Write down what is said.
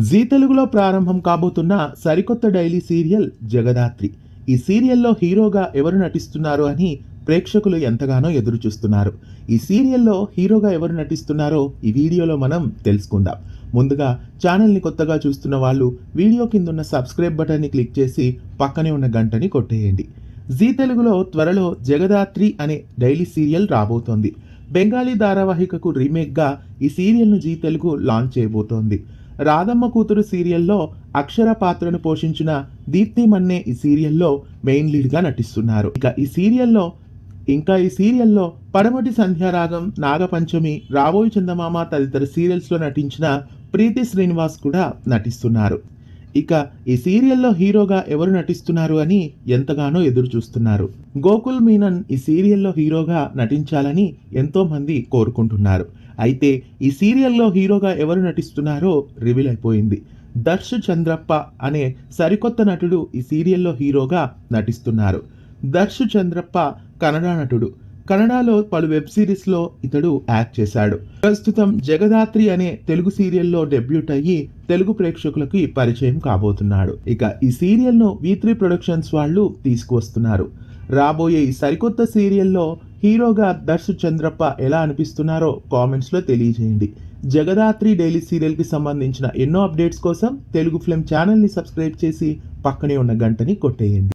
G తెలుగులో ప్రారంభం కాబోతున్న సరికొత్త డైలీ సీరియల్ జగదాత్రి. ఈ సీరియల్లో హీరోగా ఎవరు నటిస్తున్నారు అని ప్రేక్షకులు ఎంతగానో ఎదురు చూస్తున్నారు. ఈ సీరియల్లో హీరోగా ఎవరు నటిస్తున్నారో ఈ వీడియోలో మనం తెలుసుకుందాం. ముందుగా ఛానల్ని కొత్తగా చూస్తున్న వాళ్ళు వీడియో కిందున్న సబ్స్క్రైబ్ బటన్ని క్లిక్ చేసి పక్కనే ఉన్న గంటని కొట్టేయండి. జీ తెలుగులో త్వరలో జగదాత్రి అనే డైలీ సీరియల్ రాబోతోంది. బెంగాలీ ధారావాహికకు రీమేక్గా ఈ సీరియల్ను జీ తెలుగు లాంచ్ చేయబోతోంది. రాధమ్మ కూతురు సీరియల్లో అక్షర పాత్రను పోషించిన దీప్తి మన్నే ఈ సీరియల్లో మెయిన్ లీడ్గా నటిస్తున్నారు. ఈ సీరియల్లో పడమటి సంధ్యారాగం, నాగపంచమి, రాబోయి చందమామ తదితర సీరియల్స్లో నటించిన ప్రీతి శ్రీనివాస్ కూడా నటిస్తున్నారు. ఇక ఈ సీరియల్లో హీరోగా ఎవరు నటిస్తున్నారు అని ఎంతగానో ఎదురు చూస్తున్నారు. గోకుల్ మీనన్ ఈ సీరియల్లో హీరోగా నటించాలని ఎంతో మంది కోరుకుంటున్నారు. అయితే ఈ సీరియల్లో హీరోగా ఎవరు నటిస్తున్నారో రివీల్ అయిపోయింది. దర్శ్ చంద్రప్ప అనే సరికొత్త నటుడు ఈ సీరియల్లో హీరోగా నటిస్తున్నారు. దర్శ్ చంద్రప్ప కన్నడ నటుడు. కన్నడలో పలు వెబ్ సిరీస్లో ఇతడు యాక్ట్ చేశాడు. ప్రస్తుతం జగదాత్రి అనే తెలుగు సీరియల్లో డెబ్యూట్ అయ్యి తెలుగు ప్రేక్షకులకి పరిచయం కాబోతున్నాడు. ఇక ఈ సీరియల్ను V3 ప్రొడక్షన్స్ వాళ్ళు తీసుకువస్తున్నారు. రాబోయే ఈ సరికొత్త సీరియల్లో హీరోగా దర్శ్ చంద్రప్ప ఎలా అనిపిస్తున్నారో కామెంట్స్లో తెలియజేయండి. జగదాత్రి డైలీ సీరియల్కి సంబంధించిన ఎన్నో అప్డేట్స్ కోసం తెలుగు ఫిల్మ్ ఛానల్ని సబ్స్క్రైబ్ చేసి పక్కనే ఉన్న గంటని కొట్టేయండి.